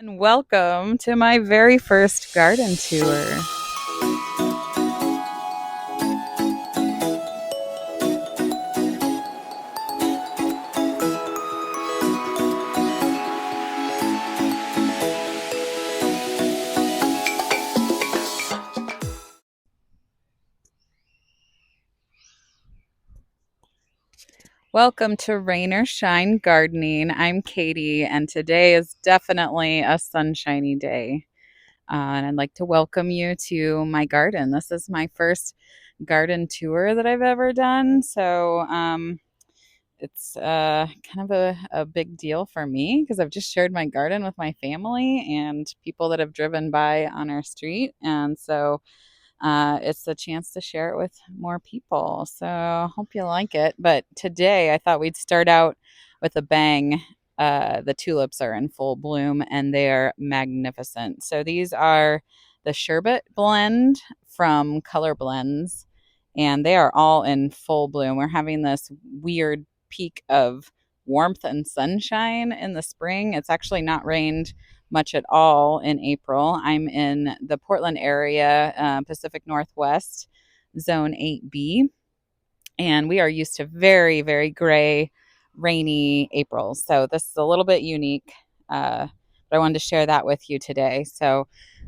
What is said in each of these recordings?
And welcome to my very first garden tour. Welcome to Rain or Shine Gardening. I'm Katie, and today is definitely a sunshiny day. And I'd like to welcome you to my garden. This is my first garden tour that I've ever done. It's kind of a big deal for me because I've just shared my garden with my family and people that have driven by on our street. It's a chance to share it with more people. So I hope you like it. But today I thought we'd start out with a bang. The tulips are in full bloom and they're magnificent. So these are the sherbet blend from Color Blends, and they are all in full bloom. We're having this weird peak of warmth and sunshine in the spring. It's actually not rained much at all in April. I'm in the Portland area, Pacific Northwest, Zone 8B, and we are used to very, very gray, rainy Aprils. So this is a little bit unique, but I wanted to share that with you today.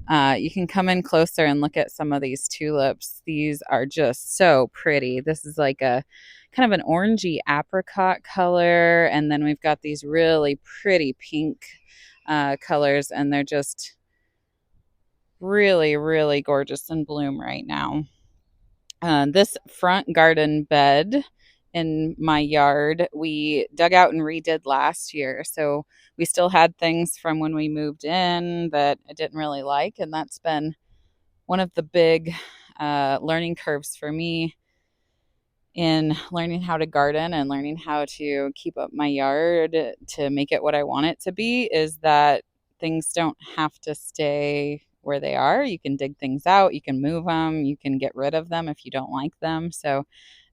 You can come in closer and look at some of these tulips. These are just so pretty. This is like a kind of an orangey apricot color, and then we've got these really pretty pink colors, and they're just really, really gorgeous in bloom right now. This front garden bed in my yard, we dug out and redid last year. So we still had things from when we moved in that I didn't really like. And that's been one of the big learning curves for me in learning how to garden and learning how to keep up my yard to make it what I want it to be, is that things don't have to stay where they are. You can dig things out, you can move them, you can get rid of them if you don't like them. So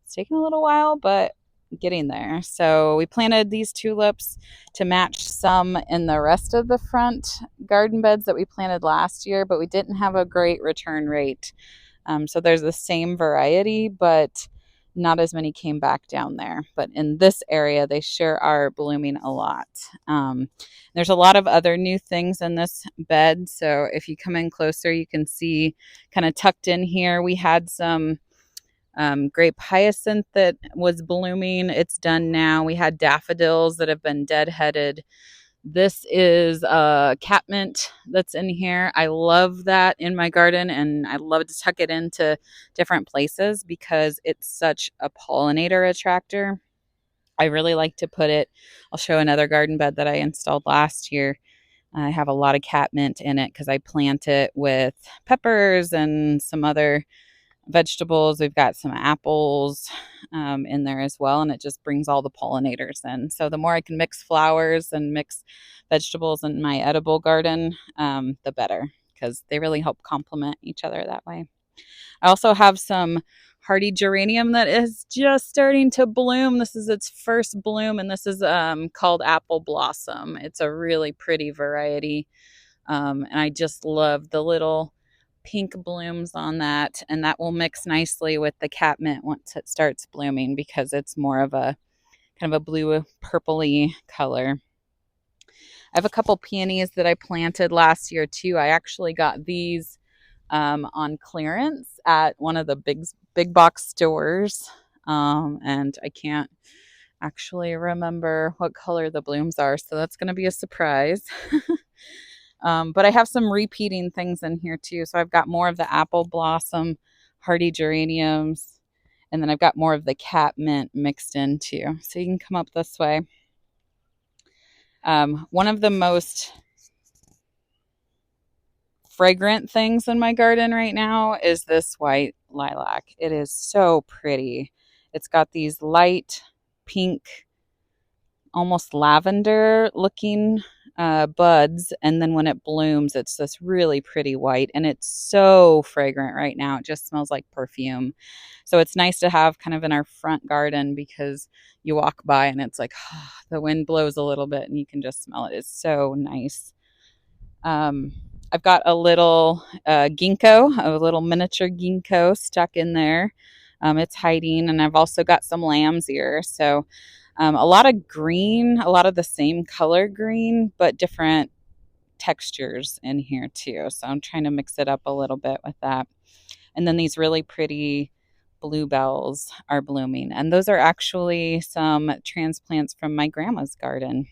it's taken a little while, but getting there. So we planted these tulips to match some in the rest of the front garden beds that we planted last year, but we didn't have a great return rate. So there's the same variety, but not as many came back down there. But in this area, they sure are blooming a lot. There's a lot of other new things in this bed. So if you come in closer, you can see kind of tucked in here, we had some grape hyacinth that was blooming. It's done now. We had daffodils that have been deadheaded. This is a catmint that's in here. I love that in my garden, and I love to tuck it into different places because it's such a pollinator attractor. I really like to put it. I'll show another garden bed that I installed last year. I have a lot of catmint in it because I plant it with peppers and some other vegetables. We've got some apples in there as well, and it just brings all the pollinators in. So the more I can mix flowers and mix vegetables in my edible garden, the better, because they really help complement each other that way. I also have some hardy geranium that is just starting to bloom. This is its first bloom, and this is called apple blossom. It's a really pretty variety, and I just love the little pink blooms on that, and that will mix nicely with the catmint once it starts blooming because it's more of a kind of a blue purpley color. I have a couple peonies that I planted last year too. I actually got these on clearance at one of the big box stores, and I can't actually remember what color the blooms are, so that's going to be a surprise. But I have some repeating things in here too. So I've got more of the apple blossom hardy geraniums, and then I've got more of the catmint mixed in too. So you can come up this way. One of the most fragrant things in my garden right now is this white lilac. It is so pretty. It's got these light pink, almost lavender looking buds, and then when it blooms it's this really pretty white, and it's so fragrant right now. It just smells like perfume. So it's nice to have kind of in our front garden because you walk by and it's like the wind blows a little bit and you can just smell it. It's so nice. Um, I've got a little ginkgo, a little miniature ginkgo stuck in there. It's hiding, and I've also got some lamb's ear. So a lot of green, a lot of the same color green, but different textures in here too. So I'm trying to mix it up a little bit with that. And then these really pretty bluebells are blooming. And those are actually some transplants from my grandma's garden.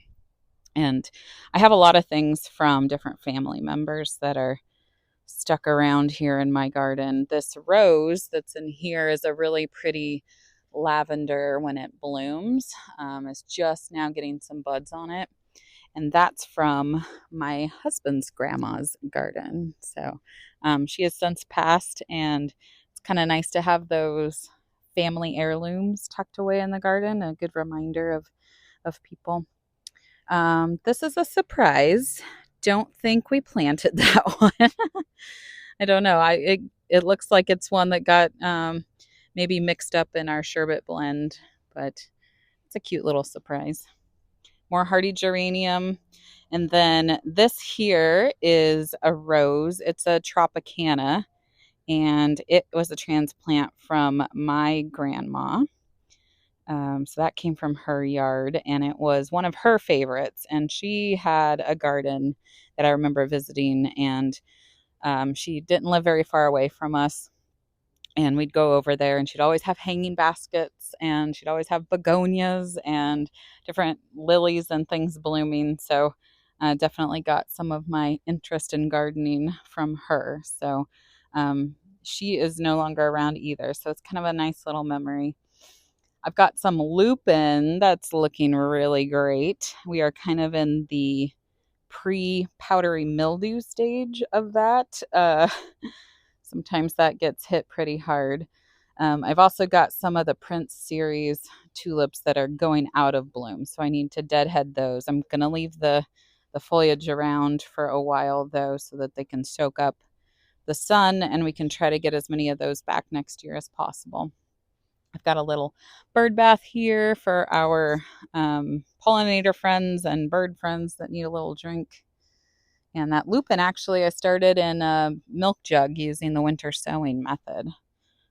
And I have a lot of things from different family members that are stuck around here in my garden. This rose that's in here is a really pretty lavender when it blooms. It's just now getting some buds on it. And that's from my husband's grandma's garden. So she has since passed, and it's kind of nice to have those family heirlooms tucked away in the garden, a good reminder of people. This is a surprise. Don't think we planted that one. I don't know. It looks like it's one that got maybe mixed up in our sherbet blend, but it's a cute little surprise. More hardy geranium. And then this here is a rose. It's a Tropicana, and it was a transplant from my grandma. So that came from her yard, and it was one of her favorites. And she had a garden that I remember visiting, and she didn't live very far away from us. And we'd go over there, and she'd always have hanging baskets, and she'd always have begonias and different lilies and things blooming. So definitely got some of my interest in gardening from her. So she is no longer around either. So it's kind of a nice little memory. I've got some lupin that's looking really great. We are kind of in the pre-powdery mildew stage of that. Sometimes that gets hit pretty hard. I've also got some of the Prince series tulips that are going out of bloom, so I need to deadhead those. I'm going to leave the foliage around for a while though, so that they can soak up the sun, and we can try to get as many of those back next year as possible. I've got a little bird bath here for our pollinator friends and bird friends that need a little drink. And that lupin, actually, I started in a milk jug using the winter sowing method.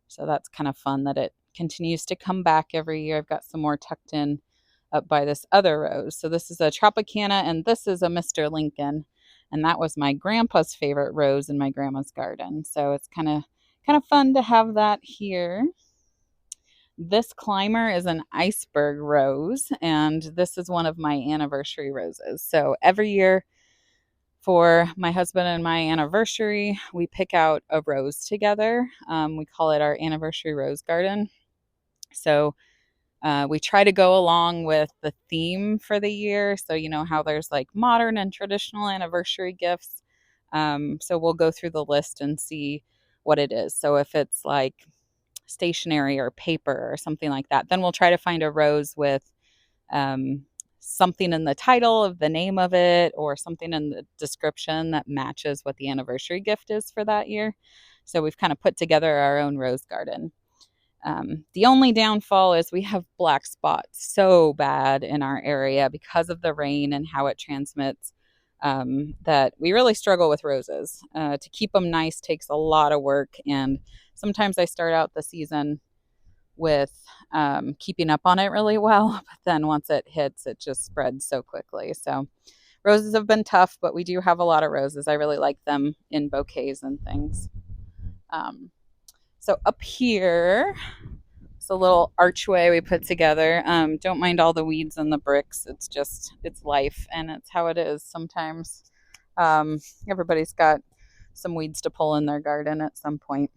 So that's kind of fun that it continues to come back every year. I've got some more tucked in up by this other rose. So this is a Tropicana, and this is a Mr. Lincoln. And that was my grandpa's favorite rose in my grandma's garden. So it's kind of fun to have that here. This climber is an iceberg rose, and this is one of my anniversary roses. So every year for my husband and my anniversary, we pick out a rose together. We call it our anniversary rose garden. So we try to go along with the theme for the year. So, you know how there's like modern and traditional anniversary gifts. So we'll go through the list and see what it is. So if it's like stationery or paper or something like that, then we'll try to find a rose with um, something in the title of the name of it or something in the description that matches what the anniversary gift is for that year. So we've kind of put together our own rose garden. The only downfall is we have black spots so bad in our area because of the rain and how it transmits, that we really struggle with roses. To keep them nice takes a lot of work, and sometimes I start out the season with keeping up on it really well, but then once it hits, it just spreads so quickly. So roses have been tough, but we do have a lot of roses. I really like them in bouquets and things. Um, so up here, it's a little archway we put together. Don't mind all the weeds and the bricks. It's life, and it's how it is sometimes. Everybody's got some weeds to pull in their garden at some point.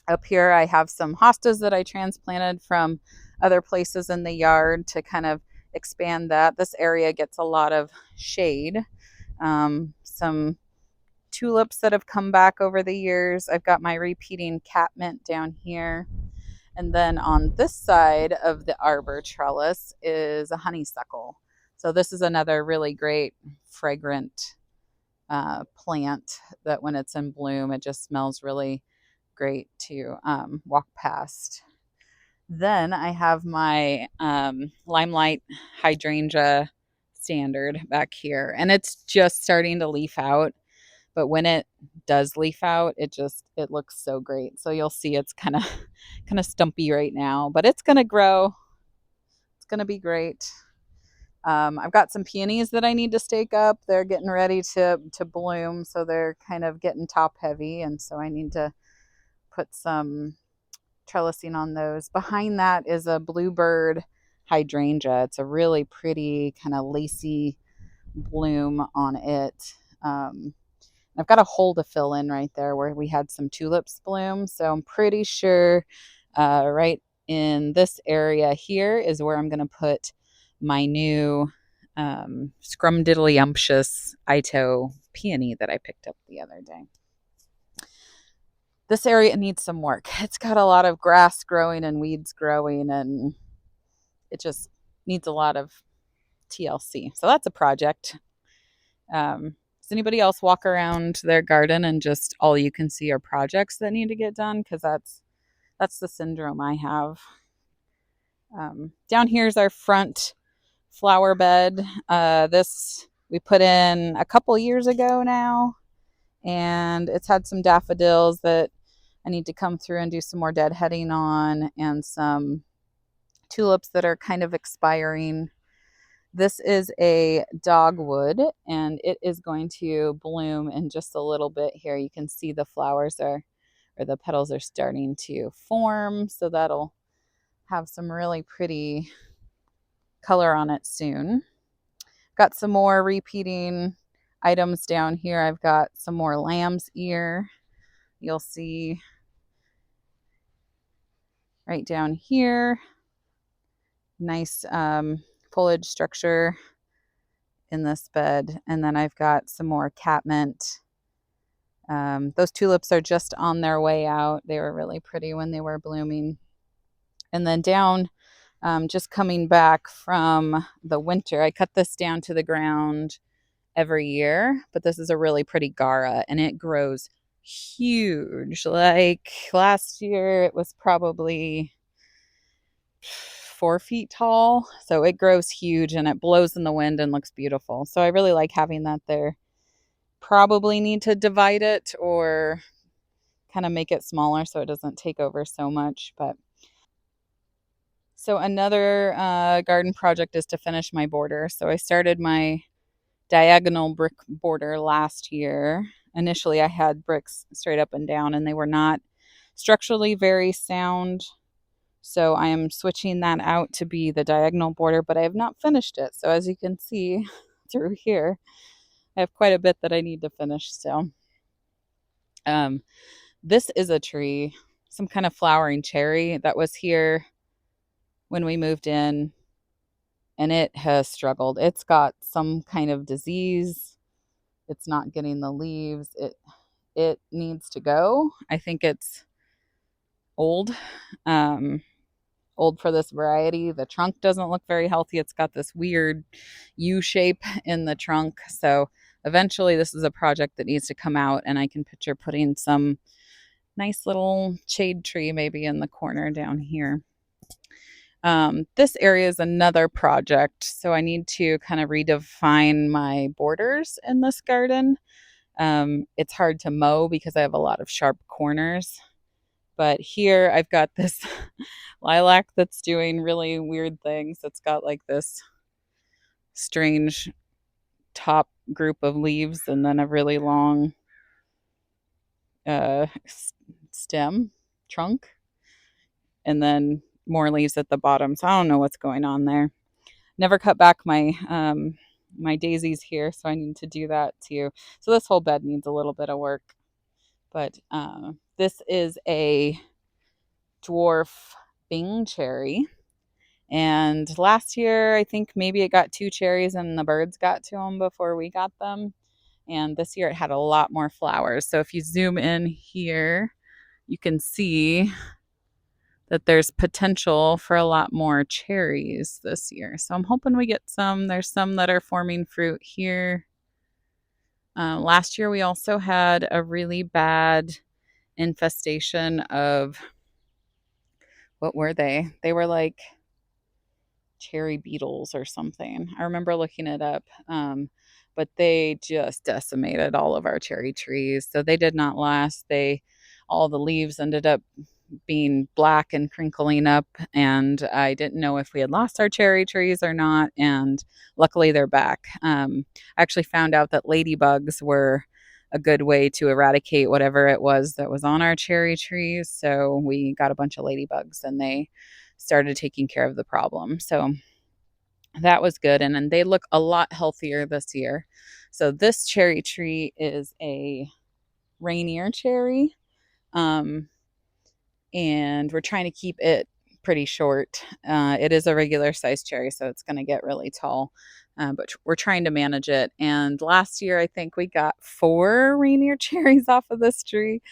Up here, I have some hostas that I transplanted from other places in the yard to kind of expand that. This area gets a lot of shade. Some tulips that have come back over the years. I've got my repeating catmint down here. And then on this side of the arbor trellis is a honeysuckle. So this is another really great fragrant plant that when it's in bloom, it just smells really great to walk past. Then I have my limelight hydrangea standard back here. And it's just starting to leaf out. But when it does leaf out, it looks so great. So you'll see it's kind of stumpy right now, but it's gonna grow. It's gonna be great. I've got some peonies that I need to stake up. They're getting ready to bloom, so they're kind of getting top heavy, and so I need to put some trellising on those. Behind that is a bluebird hydrangea. It's a really pretty kind of lacy bloom on it. I've got a hole to fill in right there where we had some tulips bloom. So I'm pretty sure right in this area here is where I'm going to put my new scrumdiddlyumptious Ito peony that I picked up the other day. This area needs some work. It's got a lot of grass growing and weeds growing, and it just needs a lot of TLC. So that's a project. Does anybody else walk around their garden and just all you can see are projects that need to get done? Because that's the syndrome I have. Down here is our front flower bed. This we put in a couple years ago now, and it's had some daffodils that I need to come through and do some more deadheading on, and some tulips that are kind of expiring. This is a dogwood, and it is going to bloom in just a little bit here. You can see the flowers or the petals are starting to form, so that'll have some really pretty color on it soon. Got some more repeating items down here. I've got some more lamb's ear. You'll see right down here. Nice foliage structure in this bed. And then I've got some more catmint. Those tulips are just on their way out. They were really pretty when they were blooming. And then down, just coming back from the winter, I cut this down to the ground every year, but this is a really pretty Gara, and it grows huge. Like last year, it was probably 4 feet tall. So it grows huge and it blows in the wind and looks beautiful. So I really like having that there. Probably need to divide it or kind of make it smaller so it doesn't take over so much. But so another garden project is to finish my border. So I started my diagonal brick border last year. Initially, I had bricks straight up and down, and they were not structurally very sound. So I am switching that out to be the diagonal border, but I have not finished it. So as you can see through here, I have quite a bit that I need to finish still. This is a tree, some kind of flowering cherry that was here when we moved in, and it has struggled. It's got some kind of disease. It's not getting the leaves. It needs to go. I think it's old. Old for this variety. The trunk doesn't look very healthy. It's got this weird U shape in the trunk. So eventually this is a project that needs to come out, and I can picture putting some nice little shade tree maybe in the corner down here. This area is another project. So I need to kind of redefine my borders in this garden. It's hard to mow because I have a lot of sharp corners. But here I've got this lilac that's doing really weird things. It's got like this strange top group of leaves and then a really long stem, trunk, and then more leaves at the bottom. So I don't know what's going on there. Never cut back my my daisies here, so I need to do that too. So this whole bed needs a little bit of work. But this is a dwarf Bing cherry. And last year, I think maybe it got 2 cherries and the birds got to them before we got them. And this year it had a lot more flowers. So if you zoom in here, you can see that there's potential for a lot more cherries this year. So I'm hoping we get some. There's some that are forming fruit here. Last year we also had a really bad infestation of, what were they? They were like cherry beetles or something. I remember looking it up. But they just decimated all of our cherry trees. So they did not last. All the leaves ended up being black and crinkling up, and I didn't know if we had lost our cherry trees or not, and luckily they're back. I actually found out that ladybugs were a good way to eradicate whatever it was that was on our cherry trees, so we got a bunch of ladybugs and they started taking care of the problem. So that was good, and they look a lot healthier this year. So this cherry tree is a Rainier cherry. Um, and we're trying to keep it pretty short. It is a regular size cherry, so it's going to get really tall, but we're trying to manage it. And last year, I think we got 4 Rainier cherries off of this tree.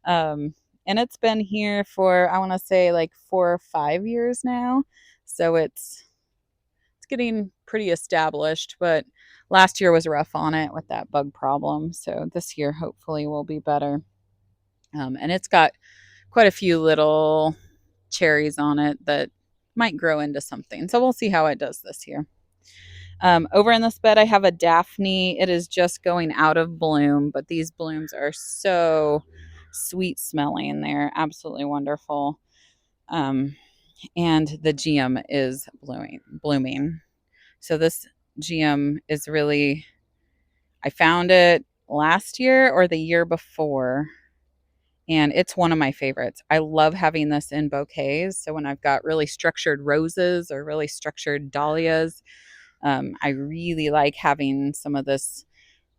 Um, and it's been here for, I want to say, like 4 or 5 years now. So it's getting pretty established, but last year was rough on it with that bug problem. So this year, hopefully, will be better. And it's got quite a few little cherries on it that might grow into something. So we'll see how it does this year. Over in this bed, I have a Daphne. It is just going out of bloom, but these blooms are so sweet smelling. They're absolutely wonderful. And the GM is blooming. So this GM is really, I found it last year or the year before, and it's one of my favorites. I love having this in bouquets. So when I've got really structured roses or really structured dahlias, I really like having some of this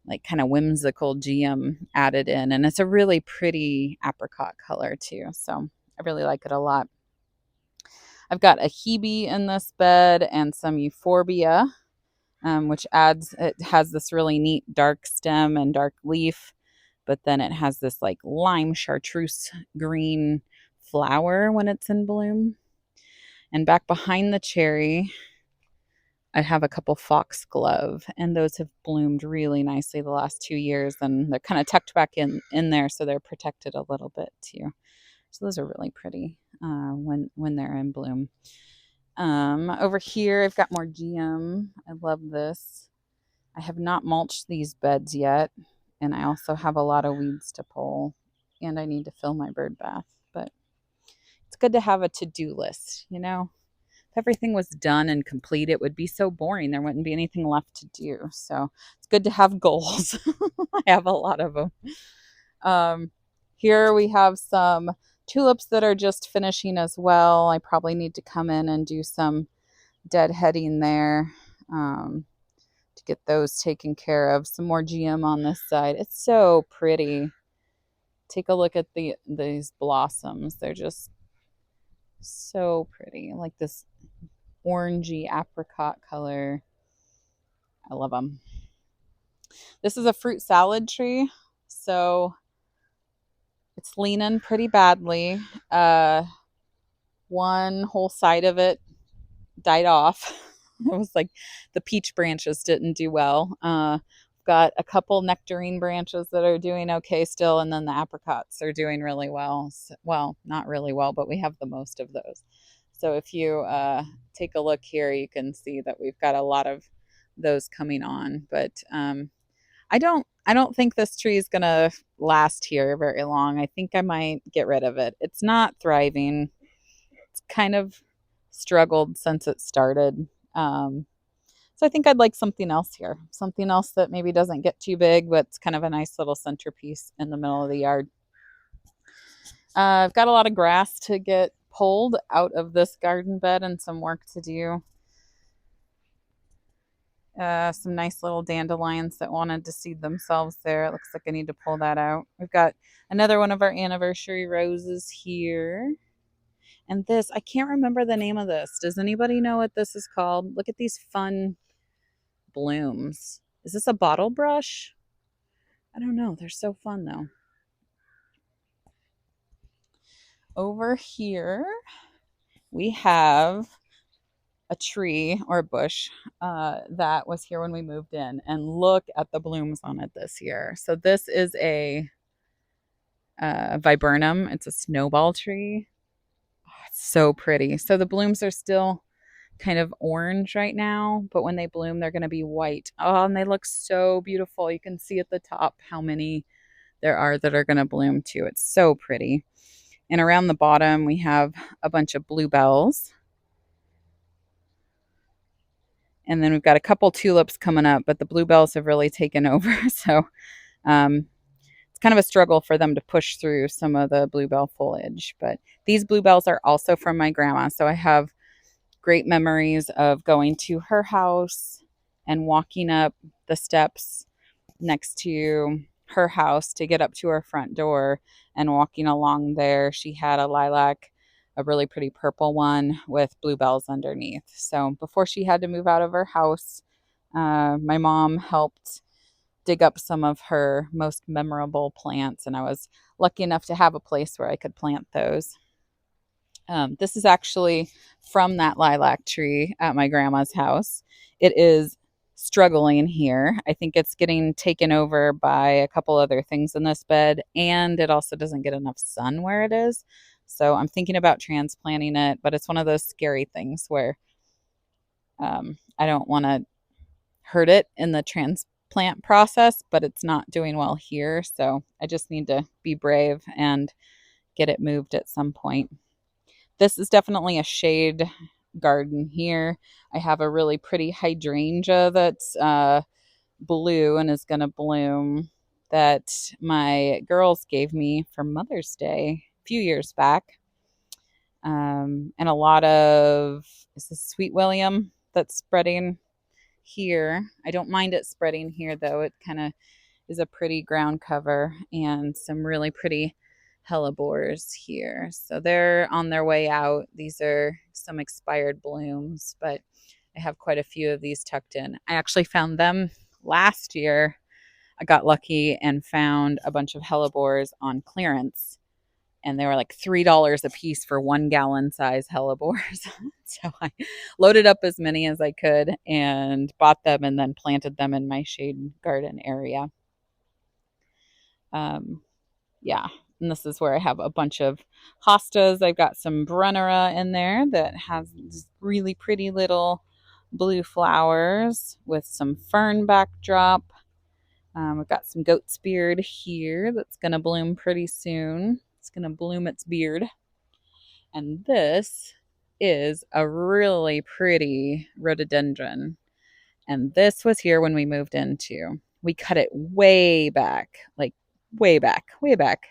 like kind of whimsical GM added in. And it's a really pretty apricot color too. So I really like it a lot. I've got a Hebe in this bed and some euphorbia, which it has this really neat dark stem and dark leaf, but then it has this like lime chartreuse green flower when it's in bloom. And back behind the cherry, I have a couple foxglove, and those have bloomed really nicely the last 2 years, and they're kind of tucked back in there, so they're protected a little bit too. So those are really pretty when they're in bloom. Over here, I've got more GM. I love this. I have not mulched these beds yet, and I also have a lot of weeds to pull, and I need to fill my bird bath. But it's good to have a to-do list, you know? If everything was done and complete, it would be so boring. There wouldn't be anything left to do. So it's good to have goals. I have a lot of them. Um, Here we have some tulips that are just finishing as well. I probably need to come in and do some deadheading there. To get those taken care of. Some more GM on this side. It's so pretty. Take a look at these blossoms. They're just so pretty. Like this orangey apricot color. I love them. This is a fruit salad tree. So it's leaning pretty badly. One whole side of it died off. It was like the peach branches didn't do well. Got a couple nectarine branches that are doing okay still, and then the apricots are doing really well. So, well, not really well, but we have the most of those. So if you take a look here, you can see that we've got a lot of those coming on. But I don't think this tree is gonna last here very long. I think I might get rid of it. It's not thriving. It's kind of struggled since it started. So I think I'd like something else here, something else that maybe doesn't get too big, but it's kind of a nice little centerpiece in the middle of the yard. I've got a lot of grass to get pulled out of this garden bed and some work to do. Some nice little dandelions that wanted to seed themselves there. It looks like I need to pull that out. We've got another one of our anniversary roses here. And this, I can't remember the name of this. Does anybody know what this is called? Look at these fun blooms. Is this a bottle brush? I don't know. They're so fun though. Over here, we have a tree or a bush that was here when we moved in, and look at the blooms on it this year. So this is a viburnum. It's a snowball tree. Oh, it's so pretty. So the blooms are still kind of orange right now, but when they bloom, they're going to be white. Oh, and they look so beautiful. You can see at the top how many there are that are going to bloom too. It's so pretty. And around the bottom, we have a bunch of bluebells. And then we've got a couple tulips coming up, but the bluebells have really taken over. So um, it's kind of a struggle for them to push through some of the bluebell foliage. But these bluebells are also from my grandma. So I have great memories of going to her house and walking up the steps next to her house to get up to her front door and walking along there. She had a lilac, a really pretty purple one with bluebells underneath. So before she had to move out of her house, my mom helped dig up some of her most memorable plants, and I was lucky enough to have a place where I could plant those. This is actually from that lilac tree at my grandma's house. It is struggling here. I think it's getting taken over by a couple other things in this bed, and it also doesn't get enough sun where it is. So I'm thinking about transplanting it, but it's one of those scary things where I don't want to hurt it in the transplant process, but it's not doing well here. So I just need to be brave and get it moved at some point. This is definitely a shade garden here. I have a really pretty hydrangea that's blue and is going to bloom that my girls gave me for Mother's Day a few years back. And a lot of, is this Sweet William that's spreading here? I don't mind it spreading here though. It kind of is a pretty ground cover, and some really pretty hellebores here. So they're on their way out. These are some expired blooms, but I have quite a few of these tucked in. I actually found them last year. I got lucky and found a bunch of hellebores on clearance, and they were like $3 a piece for 1 gallon size hellebores. So I loaded up as many as I could and bought them and then planted them in my shade garden area. Um, yeah, and this is where I have a bunch of hostas. I've got some Brennera in there that has really pretty little blue flowers with some fern backdrop. We've got some goat's beard here that's going to bloom pretty soon. It's going to bloom its beard. And this is a really pretty rhododendron. And this was here when we moved into. We cut it way back, like way back, way back,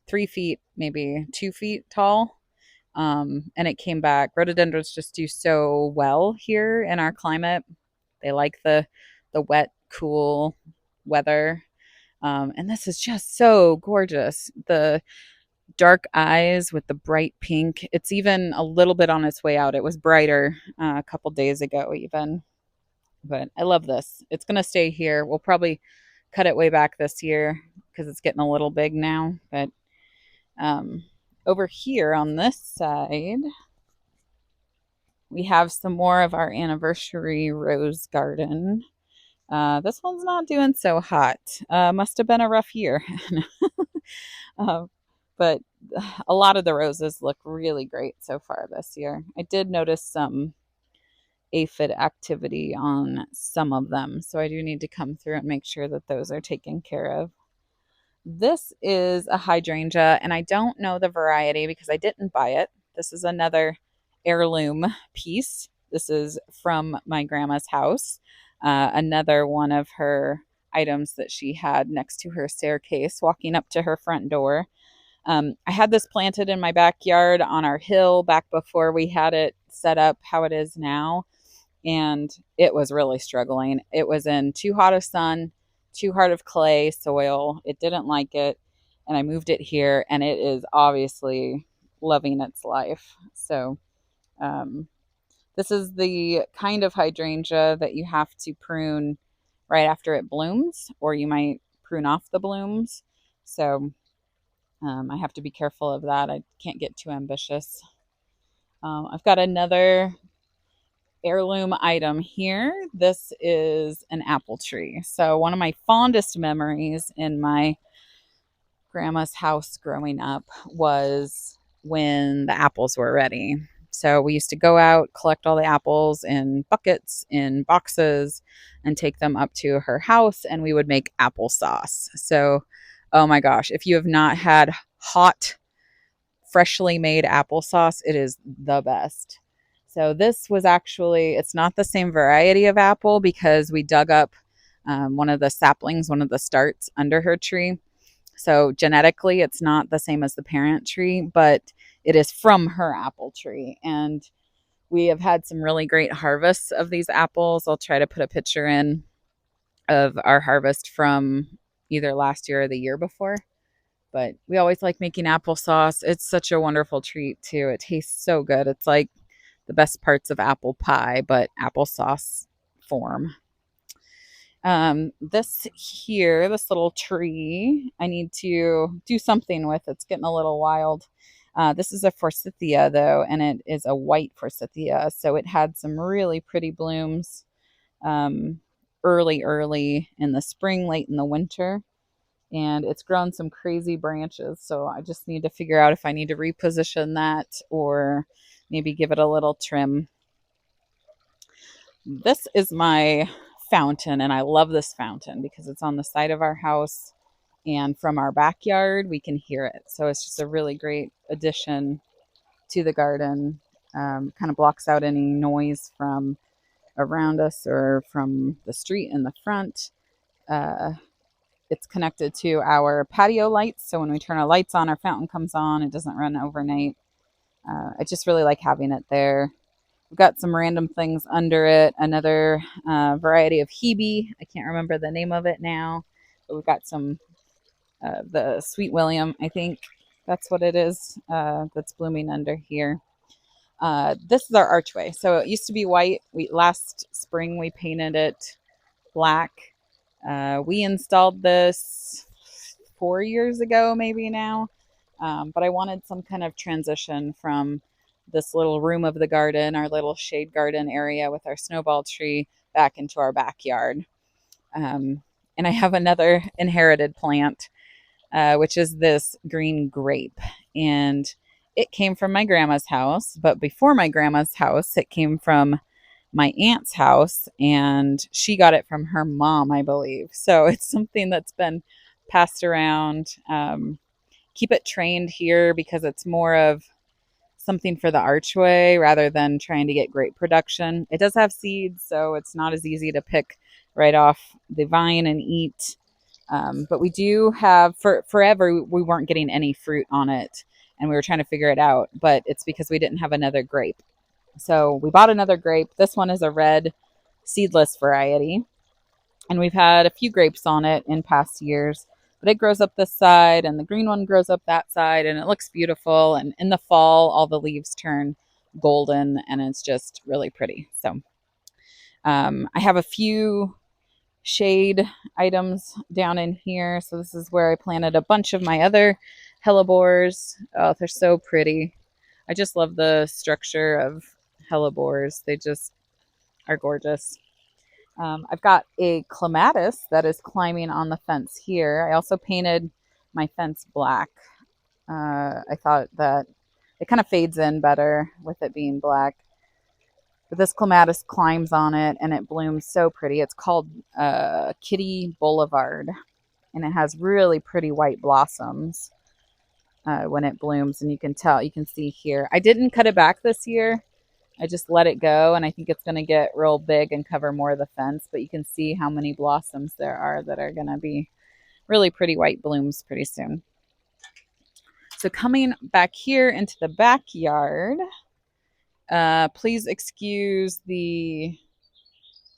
3 feet, maybe 2 feet tall. And it came back. Rhododendrons just do so well here in our climate. They like the wet, cool weather. And this is just so gorgeous. The dark eyes with the bright pink. It's even a little bit on its way out. It was brighter a couple days ago, even. But I love this. It's going to stay here. We'll probably cut it way back this year because it's getting a little big now. But over here on this side, we have some more of our anniversary rose garden. This one's not doing so hot. Must have been a rough year. uh, but a lot of the roses look really great so far this year. I did notice some aphid activity on some of them, so I do need to come through and make sure that those are taken care of. This is a hydrangea, and I don't know the variety because I didn't buy it. This is another heirloom piece. This is from my grandma's house. Another one of her items that she had next to her staircase walking up to her front door. I had this planted in my backyard on our hill back before we had it set up how it is now. And it was really struggling. It was in too hot of sun, too hard of clay soil. It didn't like it. And I moved it here, and it is obviously loving its life. So, this is the kind of hydrangea that you have to prune right after it blooms, or you might prune off the blooms. So, I have to be careful of that. I can't get too ambitious. I've got another heirloom item here. This is an apple tree. So one of my fondest memories in my grandma's house growing up was when the apples were ready. So we used to go out, collect all the apples in buckets, in boxes, and take them up to her house, and we would make applesauce. So, oh my gosh, if you have not had hot, freshly made applesauce, it is the best. So this was actually, it's not the same variety of apple because we dug up one of the saplings, one of the starts under her tree. So genetically, it's not the same as the parent tree, but it is from her apple tree. And we have had some really great harvests of these apples. I'll try to put a picture in of our harvest from either last year or the year before. But we always like making applesauce. It's such a wonderful treat, too. It tastes so good. It's like the best parts of apple pie, but applesauce form. This here, this little tree, I need to do something with. It's getting a little wild. This is a forsythia, though, and it is a white forsythia. So it had some really pretty blooms um, early in the spring, late in the winter. And it's grown some crazy branches. So I just need to figure out if I need to reposition that or maybe give it a little trim. This is my fountain, and I love this fountain because it's on the side of our house, and from our backyard we can hear it. So it's just a really great addition to the garden. Kind of blocks out any noise from around us or from the street in the front. It's connected to our patio lights, so when we turn our lights on, our fountain comes on. It doesn't run overnight. I just really like having it there. We've got some random things under it. Another variety of hebe. I can't remember the name of it now, but we've got some the Sweet William. I think that's what it is. That's blooming under here. This is our archway. So it used to be white. Last spring we painted it black. We installed this 4 years ago, maybe now. But I wanted some kind of transition from this little room of the garden, our little shade garden area with our snowball tree, back into our backyard. And I have another inherited plant, which is this green grape. And it came from my grandma's house, but before my grandma's house, it came from my aunt's house, and she got it from her mom, I believe. So it's something that's been passed around. Keep it trained here because it's more of something for the archway rather than trying to get great production. It does have seeds, so it's not as easy to pick right off the vine and eat. But we do have, forever, we weren't getting any fruit on it, and we were trying to figure it out, but it's because we didn't have another grape. So we bought another grape. This one is a red seedless variety, and we've had a few grapes on it in past years. But it grows up this side, and the green one grows up that side, and it looks beautiful. And in the fall, all the leaves turn golden, and it's just really pretty. So I have a few shade items down in here. So this is where I planted a bunch of my other hellebores. Oh, they're so pretty. I just love the structure of hellebores. They just are gorgeous. I've got a clematis that is climbing on the fence here. I also painted my fence black. I thought that it kind of fades in better with it being black. But this clematis climbs on it, and it blooms so pretty. It's called Kitty Boulevard, and it has really pretty white blossoms when it blooms, and you can see here. I didn't cut it back this year. I just let it go, and I think it's going to get real big and cover more of the fence, but you can see how many blossoms there are that are going to be really pretty white blooms pretty soon. So coming back here into the backyard, please excuse the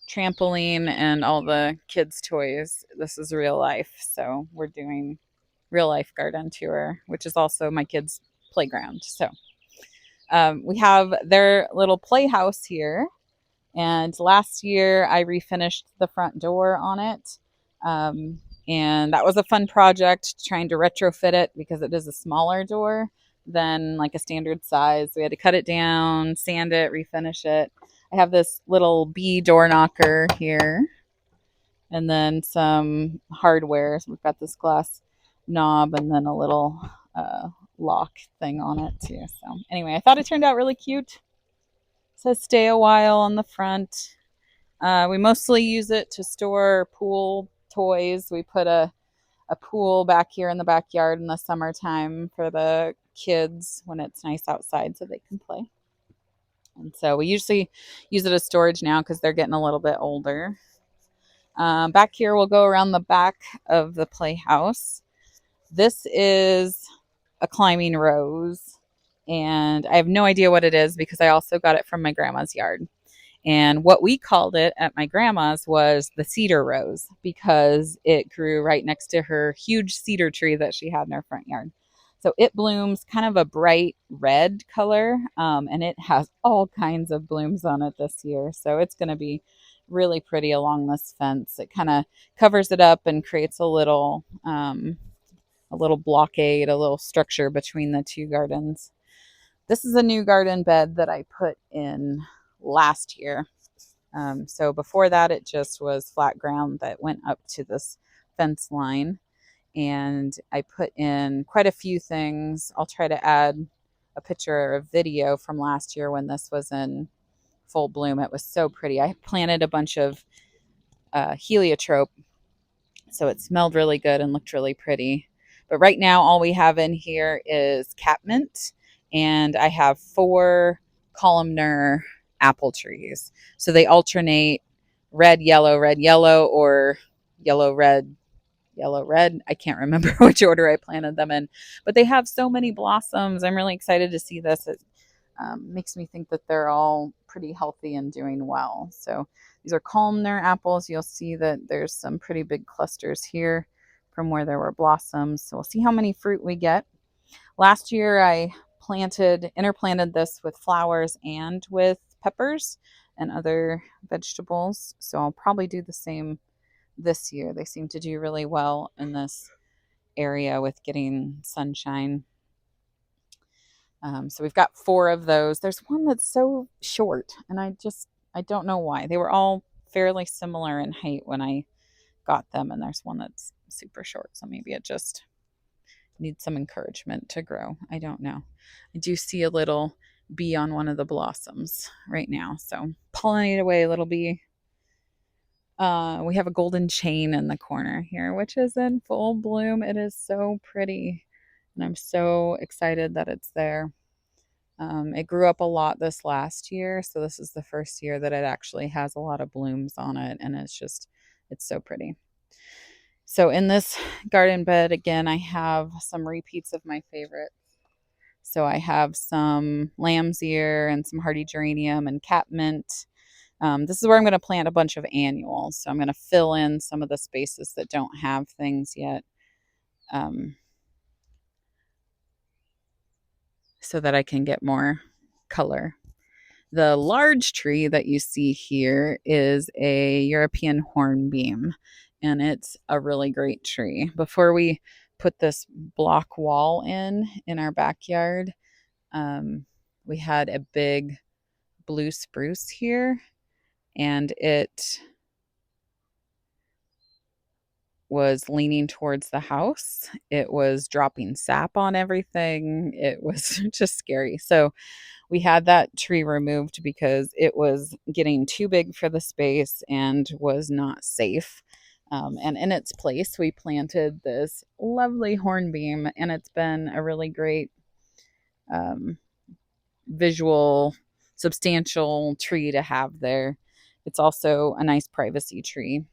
trampoline and all the kids' toys. This is real life, so we're doing real life garden tour, which is also my kids' playground. So we have their little playhouse here, and last year I refinished the front door on it, and that was a fun project, trying to retrofit it because it is a smaller door than like a standard size. We had to cut it down, sand it, refinish it. I have this little bee door knocker here, and then some hardware. So we've got this glass knob and then a little lock thing on it too. So anyway, I thought it turned out really cute. says stay a while on the front. We mostly use it to store pool toys. We put a pool back here in the backyard in the summertime for the kids when it's nice outside so they can play. And so we usually use it as storage now because they're getting a little bit older. Back here, we'll go around the back of the playhouse. This is a climbing rose, and I have no idea what it is because I also got it from my grandma's yard. And what we called it at my grandma's was the cedar rose because it grew right next to her huge cedar tree that she had in her front yard. So it blooms kind of a bright red color, and it has all kinds of blooms on it this year. So it's going to be really pretty along this fence. It kind of covers it up and creates a little blockade, a little structure between the two gardens. This is a new garden bed that I put in last year. So before that, it just was flat ground that went up to this fence line. And I put in quite a few things. I'll try to add a picture of video from last year when this was in full bloom. It was so pretty. I planted a bunch of heliotrope, so it smelled really good and looked really pretty. But right now, all we have in here is catmint, and I have 4 columnar apple trees. So they alternate red, yellow, or yellow, red, yellow, red. I can't remember which order I planted them in, but they have so many blossoms. I'm really excited to see this. It makes me think that they're all pretty healthy and doing well. So these are columnar apples. You'll see that there's some pretty big clusters here from where there were blossoms. So we'll see how many fruit we get. Last year I interplanted this with flowers and with peppers and other vegetables. So I'll probably do the same this year. They seem to do really well in this area with getting sunshine. So we've got 4 of those. There's one that's so short, and I don't know why. They were all fairly similar in height when I got them, and there's one that's super short. So maybe it just needs some encouragement to grow. I don't know. I do see a little bee on one of the blossoms right now. So pollinate away, little bee. We have a golden chain in the corner here, which is in full bloom. It is so pretty, and I'm so excited that it's there. It grew up a lot this last year, so this is the first year that it actually has a lot of blooms on it, and it's so pretty. So in this garden bed, again, I have some repeats of my favorites. So I have some lamb's ear and some hardy geranium and catmint. This is where I'm going to plant a bunch of annuals. So I'm going to fill in some of the spaces that don't have things yet, so that I can get more color. The large tree that you see here is a European hornbeam, and it's a really great tree. Before we put this block wall in our backyard, we had a big blue spruce here, and it was leaning towards the house. It was dropping sap on everything. It was just scary. So we had that tree removed because it was getting too big for the space and was not safe. And in its place, we planted this lovely hornbeam, and it's been a really great visual, substantial tree to have there. It's also a nice privacy tree,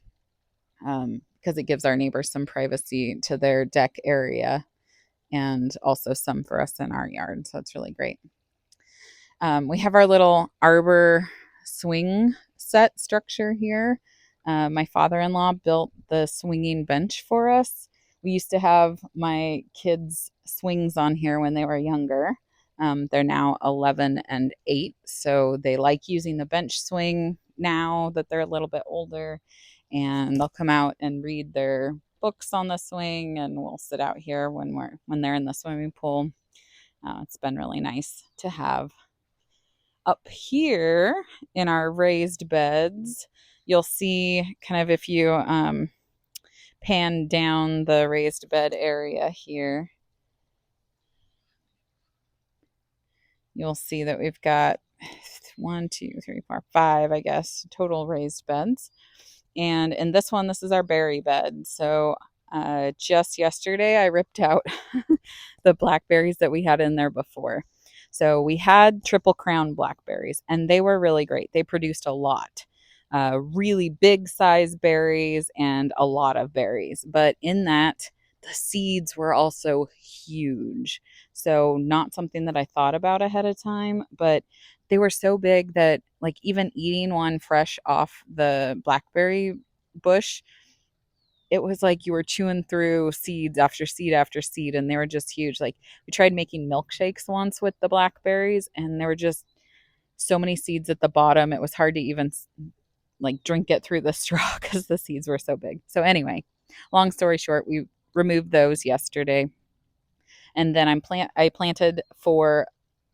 because it gives our neighbors some privacy to their deck area and also some for us in our yard. So it's really great. We have our little arbor swing set structure here. My father-in-law built the swinging bench for us. We used to have my kids' swings on here when they were younger. They're now 11 and 8, so they like using the bench swing now that they're a little bit older, and they'll come out and read their books on the swing, and we'll sit out here when they're in the swimming pool. It's been really nice to have. Up here in our raised beds, you'll see kind of, if you pan down the raised bed area here, you'll see that we've got one, two, three, four, five, I guess, total raised beds. And in this one, this is our berry bed. So just yesterday, I ripped out the blackberries that we had in there before. So we had triple crown blackberries, and they were really great. They produced a lot, really big size berries and a lot of berries. But in that, the seeds were also huge. So, not something that I thought about ahead of time, but they were so big that, like, even eating one fresh off the blackberry bush, it was like you were chewing through seeds after seed after seed, and they were just huge. Like, we tried making milkshakes once with the blackberries, and there were just so many seeds at the bottom. It was hard to even like drink it through the straw because the seeds were so big. So anyway, long story short, we removed those yesterday, and then I planted 4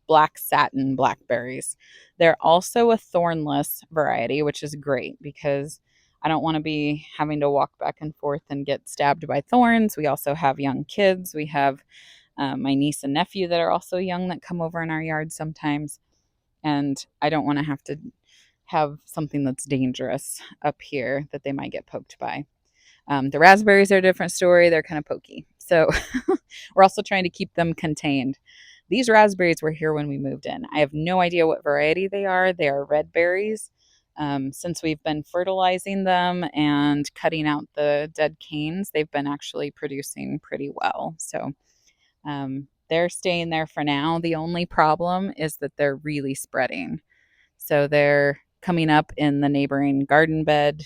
black satin blackberries. They're also a thornless variety, which is great because I don't want to be having to walk back and forth and get stabbed by thorns. We also have young kids. We have my niece and nephew that are also young that come over in our yard sometimes, and I don't want to have something that's dangerous up here that they might get poked by. The raspberries are a different story. They're kind of pokey. So we're also trying to keep them contained. These raspberries were here when we moved in. I have no idea what variety they are. They are red berries. Since we've been fertilizing them and cutting out the dead canes, they've been actually producing pretty well. So they're staying there for now. The only problem is that they're really spreading. So they're coming up in the neighboring garden bed.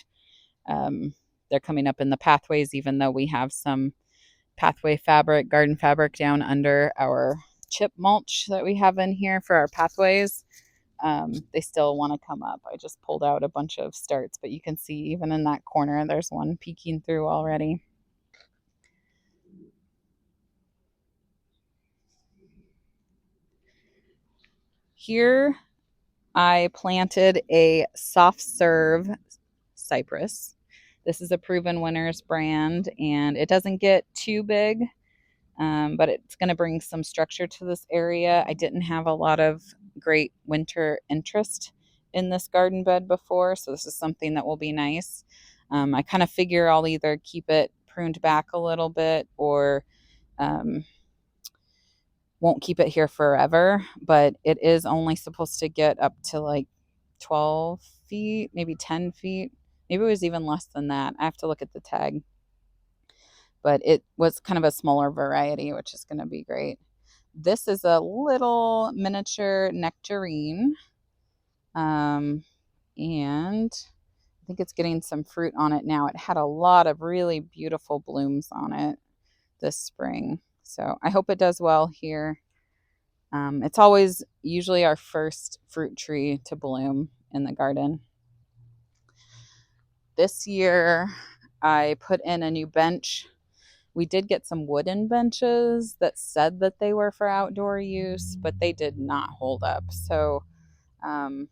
Um, they're coming up in the pathways, even though we have some pathway fabric, garden fabric down under our chip mulch that we have in here for our pathways. They still want to come up. I just pulled out a bunch of starts, but you can see even in that corner, there's one peeking through already. Here, I planted a soft serve cypress. This is a Proven Winners brand, and it doesn't get too big, but it's going to bring some structure to this area. I didn't have a lot of great winter interest in this garden bed before, so this is something that will be nice. I kind of figure I'll either keep it pruned back a little bit or um, won't keep it here forever, but it is only supposed to get up to like 12 feet, maybe 10 feet. Maybe it was even less than that. I have to look at the tag. But it was kind of a smaller variety, which is going to be great. This is a little miniature nectarine. And I think it's getting some fruit on it now. It had a lot of really beautiful blooms on it this spring. So I hope it does well here. It's always usually our first fruit tree to bloom in the garden. This year, I put in a new bench. We did get some wooden benches that said that they were for outdoor use, but they did not hold up. So um,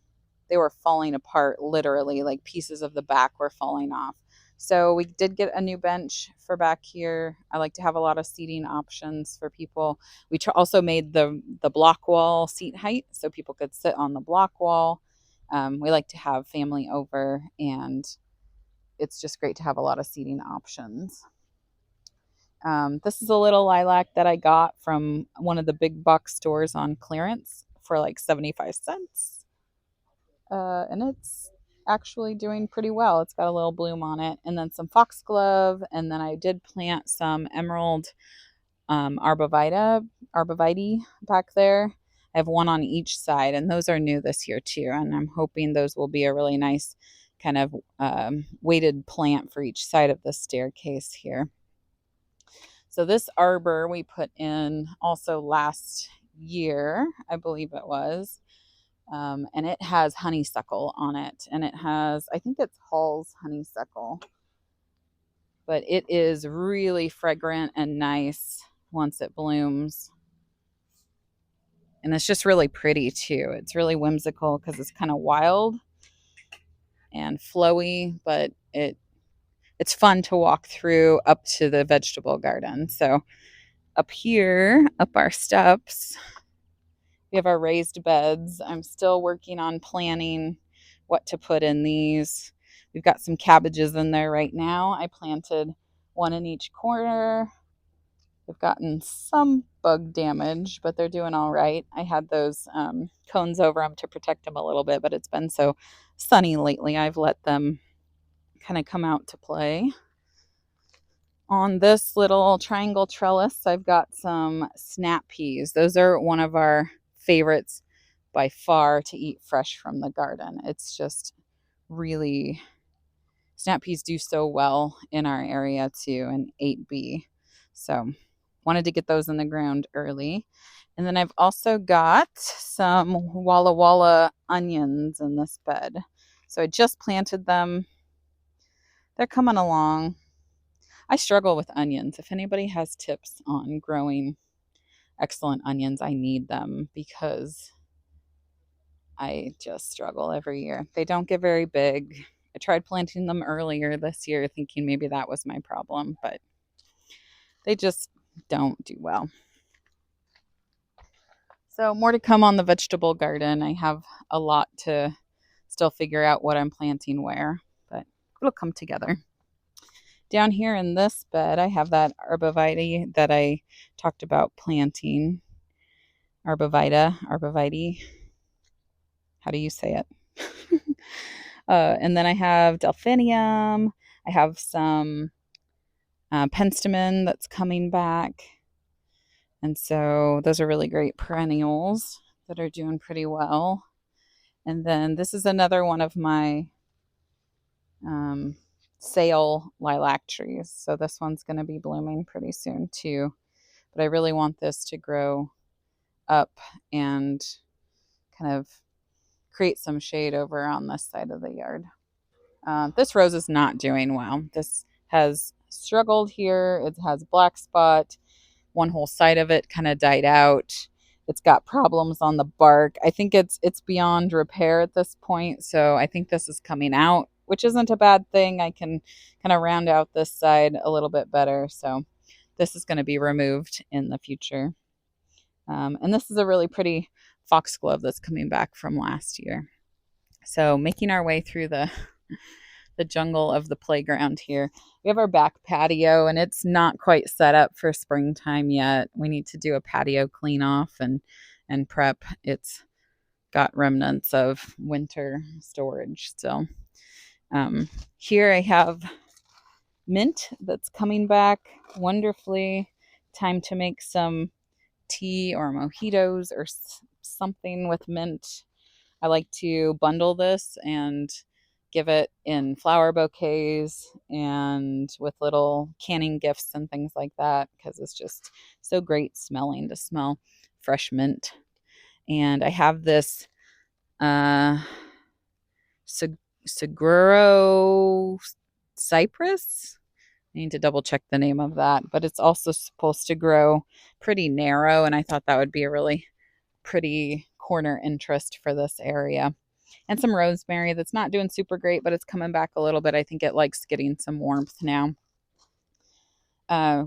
they were falling apart, literally, like pieces of the back were falling off. So we did get a new bench for back here. I like to have a lot of seating options for people. We also made the block wall seat height so people could sit on the block wall. We like to have family over, and it's just great to have a lot of seating options. This is a little lilac that I got from one of the big box stores on clearance for like 75 cents. And it's actually doing pretty well. It's got a little bloom on it, and then some foxglove, and then I did plant some emerald arbovitae back there. I have one on each side, and those are new this year too. And I'm hoping those will be a really nice kind of weighted plant for each side of the staircase here. So this arbor we put in also last year, I believe it was. And it has honeysuckle on it. And it has, I think it's Hall's honeysuckle. But it is really fragrant and nice once it blooms. And it's just really pretty too. It's really whimsical because it's kind of wild and flowy, but it's fun to walk through up to the vegetable garden. So up here, up our steps, we We have our raised beds. I'm still working on planning what to put in these. We've got some cabbages in there right now. I planted one in each corner. They've gotten some bug damage, but they're doing all right. I had those cones over them to protect them a little bit, but it's been so sunny lately. I've let them kind of come out to play. On this little triangle trellis, I've got some snap peas. Those are one of our favorites by far to eat fresh from the garden. It's just really, snap peas do so well in our area too, and 8B. So wanted to get those in the ground early. And then I've also got some Walla Walla onions in this bed. So I just planted them. They're coming along. I struggle with onions. If anybody has tips on growing excellent onions, I need them because I just struggle every year. They don't get very big. I tried planting them earlier this year thinking maybe that was my problem, but they just don't do well. So more to come on the vegetable garden. I have a lot to still figure out what I'm planting where, but it'll come together. Down here in this bed, I have that arborvitae that I talked about planting. Arborvitae. How do you say it? And then I have delphinium. I have some penstemon that's coming back. And so those are really great perennials that are doing pretty well. And then this is another one of my sale lilac trees. So this one's going to be blooming pretty soon too. But I really want this to grow up and kind of create some shade over on this side of the yard. This rose is not doing well. This has struggled here. It has black spot. One whole side of it kind of died out. It's got problems on the bark. I think it's beyond repair at this point. So I think this is coming out, which isn't a bad thing. I can kind of round out this side a little bit better. So this is going to be removed in the future. And this is a really pretty foxglove that's coming back from last year. So making our way through the jungle of the playground here. We have our back patio and it's not quite set up for springtime yet. We need to do a patio clean off and prep. It's got remnants of winter storage still. Here I have mint that's coming back wonderfully. Time to make some tea or mojitos or something with mint. I like to bundle this and give it in flower bouquets and with little canning gifts and things like that because it's just so great smelling to smell fresh mint. And I have this Seguro cypress. I need to double check the name of that, but it's also supposed to grow pretty narrow, and I thought that would be a really pretty corner interest for this area. And some rosemary that's not doing super great, but it's coming back a little bit. I think it likes getting some warmth now.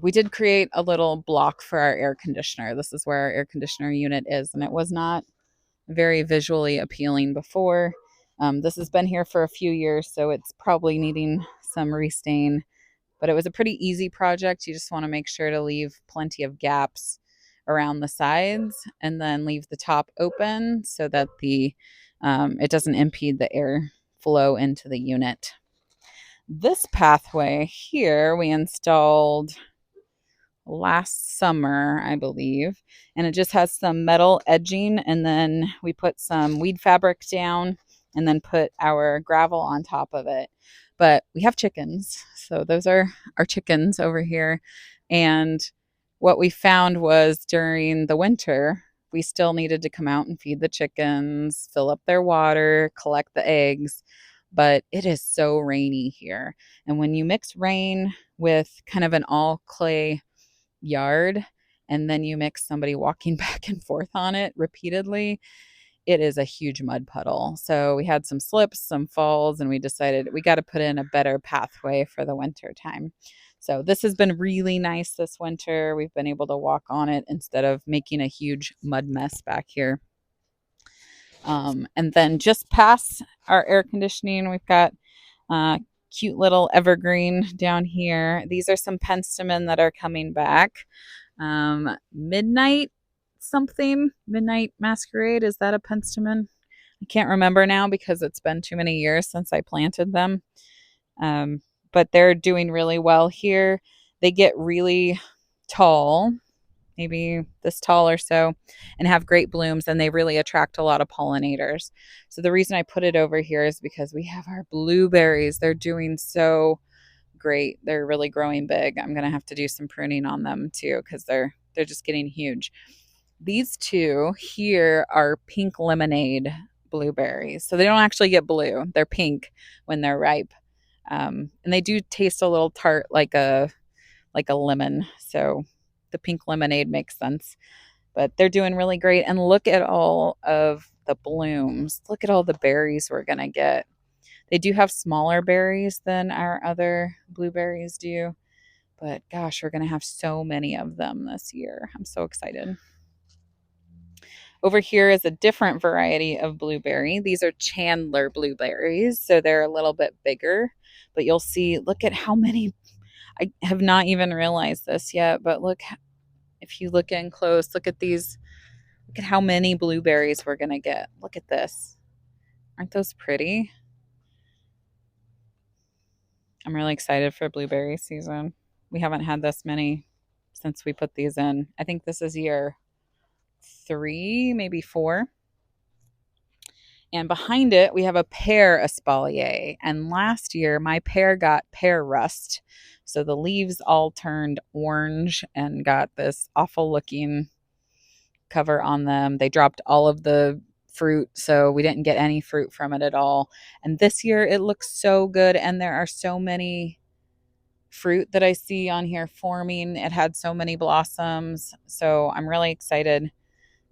We did create a little block for our air conditioner. This is where our air conditioner unit is, and it was not very visually appealing before. This has been here for a few years, so it's probably needing some restain. But it was a pretty easy project. You just want to make sure to leave plenty of gaps around the sides and then leave the top open so that the it doesn't impede the air flow into the unit. This pathway here we installed last summer, I believe, and it just has some metal edging, and then we put some weed fabric down and then put our gravel on top of it. But we have chickens, so those are our chickens over here. And what we found was during the winter, we still needed to come out and feed the chickens, fill up their water, collect the eggs. But it is so rainy here. And when you mix rain with kind of an all clay yard and then you mix somebody walking back and forth on it repeatedly, it is a huge mud puddle. So we had some slips, some falls, and we decided we got to put in a better pathway for the winter time. So this has been really nice this winter. We've been able to walk on it instead of making a huge mud mess back here. And then just past our air conditioning, we've got cute little evergreen down here. These are some penstemon that are coming back. Midnight something, midnight masquerade. Is that a penstemon? I can't remember now because it's been too many years since I planted them. Um, but they're doing really well here. They get really tall, maybe this tall or so, and have great blooms, and they really attract a lot of pollinators. So the reason I put it over here is because we have our blueberries. They're doing so great. They're really growing big. I'm gonna have to do some pruning on them too because they're just getting huge. These two here are pink lemonade blueberries. So they don't actually get blue. They're pink when they're ripe. And they do taste a little tart like a lemon. So the pink lemonade makes sense. But they're doing really great. And look at all of the blooms. Look at all the berries we're gonna get. They do have smaller berries than our other blueberries do. But gosh, we're gonna have so many of them this year. I'm so excited. Over here is a different variety of blueberry. These are Chandler blueberries, so they're a little bit bigger. But you'll see, look at how many. I have not even realized this yet, but look, if you look in close, look at these. Look at how many blueberries we're going to get. Look at this. Aren't those pretty? I'm really excited for blueberry season. We haven't had this many since we put these in. I think this is year 3, maybe 4. And behind it, we have a pear espalier. And last year, my pear got pear rust. So the leaves all turned orange and got this awful looking cover on them. They dropped all of the fruit. So we didn't get any fruit from it at all. And this year, it looks so good. And there are so many fruit that I see on here forming. It had so many blossoms. So I'm really excited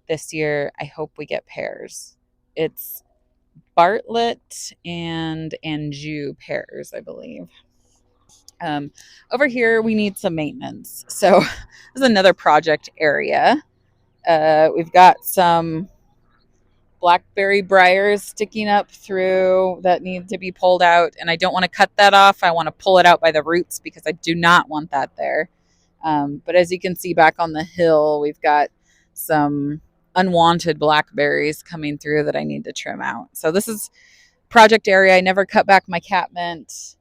this year. I hope we get pears. It's Bartlett and Anjou pears, I believe. Um, Over here, we need some maintenance. So this is another project area. We've got some blackberry briars sticking up through that need to be pulled out. And I don't want to cut that off. I want to pull it out by the roots because I do not want that there. But as you can see back on the hill, we've got some unwanted blackberries coming through that I need to trim out. So this is project area. I never cut back my catmint.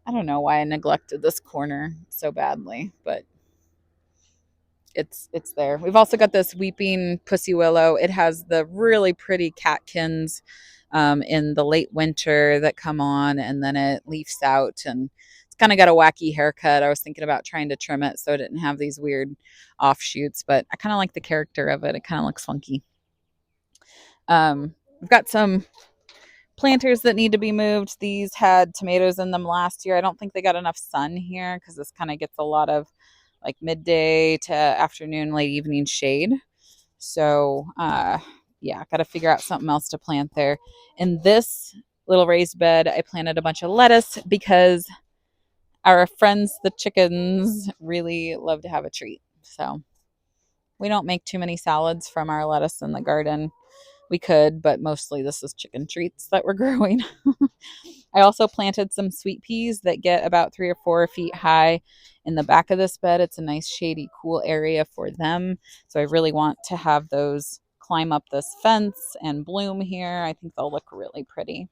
I don't know why I neglected this corner so badly, but it's there. We've also got this weeping pussy willow. It has the really pretty catkins in the late winter that come on, and then it leaves out, and it's kind of got a wacky haircut. I was thinking about trying to trim it so it didn't have these weird offshoots, but I kind of like the character of it. It kind of looks funky. We've got some planters that need to be moved. These had tomatoes in them last year. I don't think they got enough sun here because this kind of gets a lot of like midday to afternoon, late evening shade. So, yeah, got to figure out something else to plant there. In this little raised bed, I planted a bunch of lettuce because our friends, the chickens, really love to have a treat. So, we don't make too many salads from our lettuce in the garden. We could, but mostly this is chicken treats that we're growing. I also planted some sweet peas that get about 3 or 4 feet high in the back of this bed. It's a nice, shady, cool area for them. So I really want to have those climb up this fence and bloom here. I think they'll look really pretty.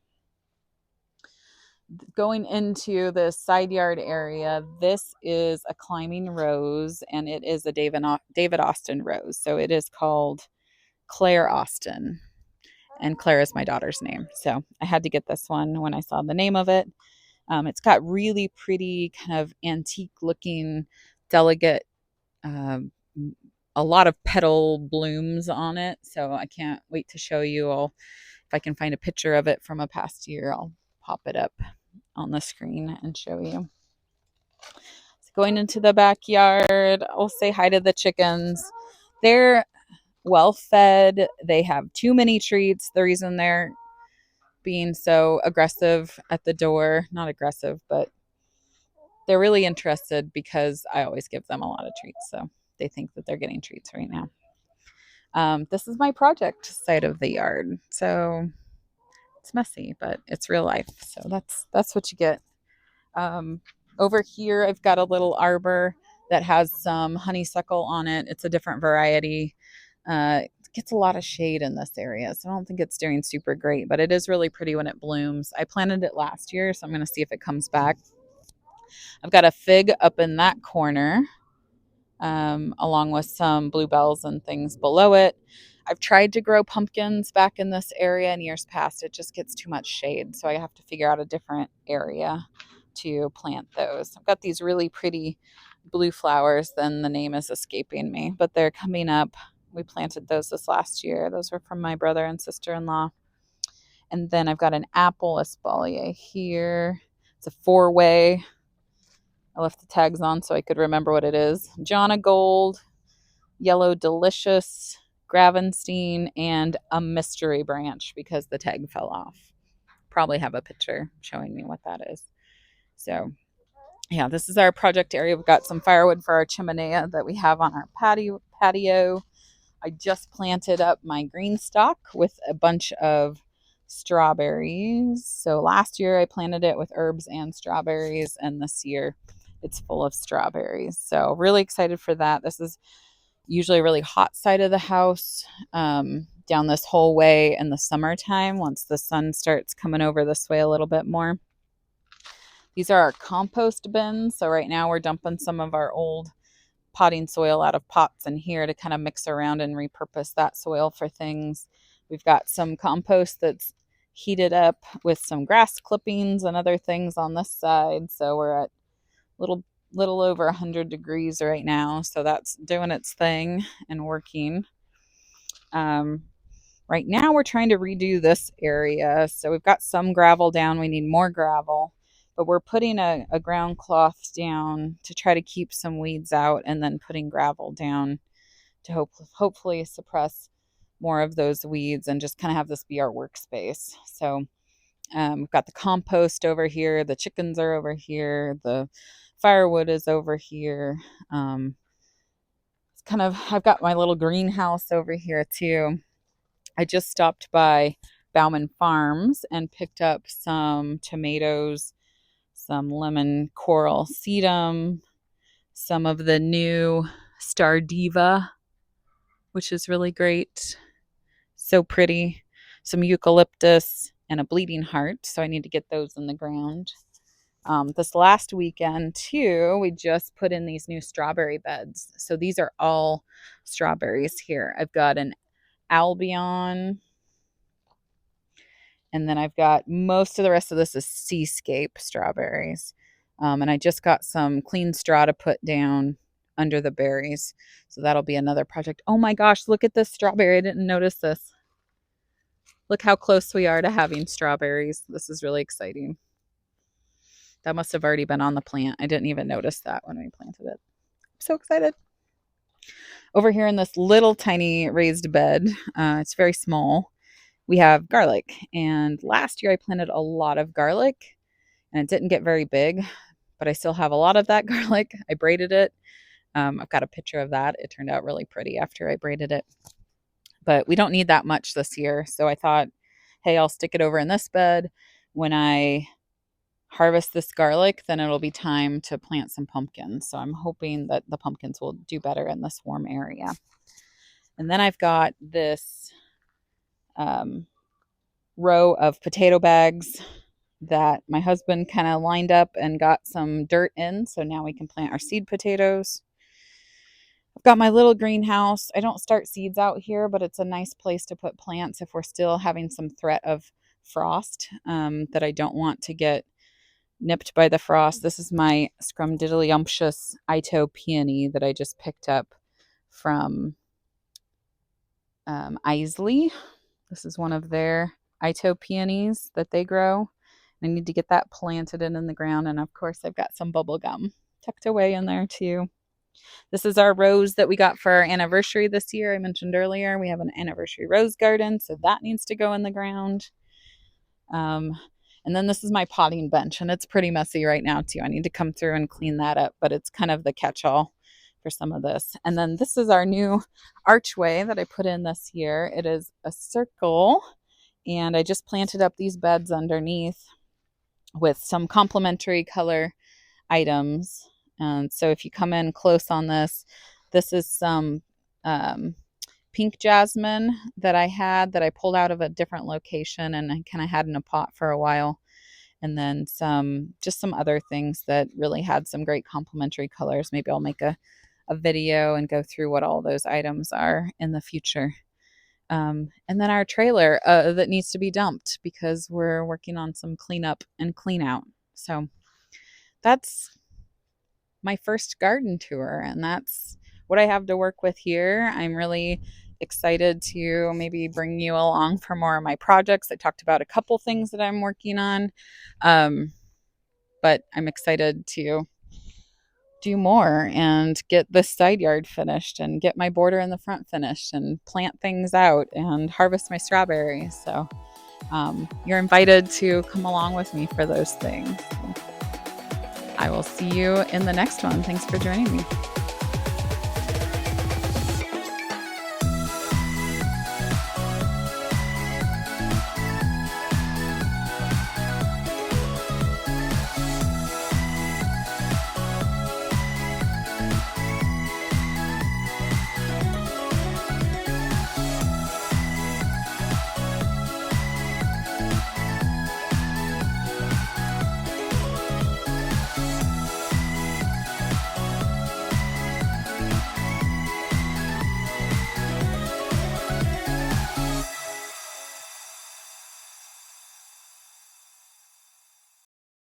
Going into the side yard area, this is a climbing rose, and it is a David Austin rose. So it is called Claire Austin. And Claire is my daughter's name. So I had to get this one when I saw the name of it. It's got really pretty, kind of antique looking, delicate, um, a lot of petal blooms on it. So I can't wait to show you. If I can find a picture of it from a past year, I'll pop it up on the screen and show you. So going into the backyard, I'll say hi to the chickens. They're well fed. They have too many treats. The reason they're being so aggressive at the door, not aggressive, but they're really interested because I always give them a lot of treats. So they think that they're getting treats right now. This is my project side of the yard. So it's messy, but it's real life. So that's what you get. Um, Over here, I've got a little arbor that has some honeysuckle on it. It's a different variety. It gets a lot of shade in this area, so I don't think it's doing super great, but it is really pretty when it blooms. I planted it last year, so I'm going to see if it comes back. I've got a fig up in that corner, along with some bluebells and things below it. I've tried to grow pumpkins back in this area in years past. It just gets too much shade, so I have to figure out a different area to plant those. I've got these really pretty blue flowers, then the name is escaping me, but they're coming up. We planted those this last year. Those were from my brother and sister-in-law. And then I've got an apple espalier here. It's a four-way. I left the tags on so I could remember what it is. Jonna Gold, Yellow Delicious, Gravenstein, and a mystery branch because the tag fell off. Probably have a picture showing me what that is. So, yeah, this is our project area. We've got some firewood for our chimenea that we have on our patio. I just planted up my green stalk with a bunch of strawberries. So last year I planted it with herbs and strawberries, and this year it's full of strawberries. So really excited for that. This is usually a really hot side of the house, down this whole way in the summertime once the sun starts coming over this way a little bit more. These are our compost bins. So right now we're dumping some of our old potting soil out of pots in here to kind of mix around and repurpose that soil for things. We've got some compost that's heated up with some grass clippings and other things on this side. So we're at little over 100 degrees right now. So that's doing its thing and working. Right now we're trying to redo this area. So we've got some gravel down. We need more gravel. But we're putting a ground cloth down to try to keep some weeds out and then putting gravel down to hopefully suppress more of those weeds and just kind of have this be our workspace. So we've got the compost over here. The chickens are over here. The firewood is over here. It's kind of, I've got my little greenhouse over here too. I just stopped by Bauman Farms and picked up some tomatoes, some lemon coral sedum, some of the new Star Diva, which is really great. So pretty. Some eucalyptus and a bleeding heart. So I need to get those in the ground. This last weekend, too, we just put in these new strawberry beds. So these are all strawberries here. I've got an Albion, and then I've got most of the rest of this is Seascape strawberries. And I just got some clean straw to put down under the berries. So that'll be another project. Oh my gosh, look at this strawberry. I didn't notice this. Look how close we are to having strawberries. This is really exciting. That must have already been on the plant. I didn't even notice that when we planted it. I'm so excited. Over here in this little tiny raised bed, it's very small, we have garlic. And last year I planted a lot of garlic and it didn't get very big, but I still have a lot of that garlic. I braided it. I've got a picture of that. It turned out really pretty after I braided it. But we don't need that much this year. So I thought, hey, I'll stick it over in this bed. When I harvest this garlic, then it'll be time to plant some pumpkins. So I'm hoping that the pumpkins will do better in this warm area. And then I've got this row of potato bags that my husband kind of lined up and got some dirt in. So now we can plant our seed potatoes. I've got my little greenhouse. I don't start seeds out here, but it's a nice place to put plants if we're still having some threat of frost that I don't want to get nipped by the frost. This is my scrumdiddlyumptious Ito peony that I just picked up from Isley. This is one of their Ito peonies that they grow. I need to get that planted in the ground. And of course, I've got some bubble gum tucked away in there too. This is our rose that we got for our anniversary this year. I mentioned earlier we have an anniversary rose garden, so that needs to go in the ground. And then this is my potting bench, and it's pretty messy right now too. I need to come through and clean that up, but it's kind of the catch-all after some of this. And then this is our new archway that I put in this year. It is a circle, and I just planted up these beds underneath with some complementary color items. And so if you come in close on this, this is some pink jasmine that I pulled out of a different location and I kind of had in a pot for a while. And then some other things that really had some great complementary colors. Maybe I'll make a video and go through what all those items are in the future. And then our trailer that needs to be dumped because we're working on some cleanup and clean out. So that's my first garden tour, and that's what I have to work with here. I'm really excited to maybe bring you along for more of my projects. I talked about a couple things that I'm working on, but I'm excited to do more and get this side yard finished and get my border in the front finished and plant things out and harvest my strawberries. So you're invited to come along with me for those things. I will see you in the next one. Thanks for joining me.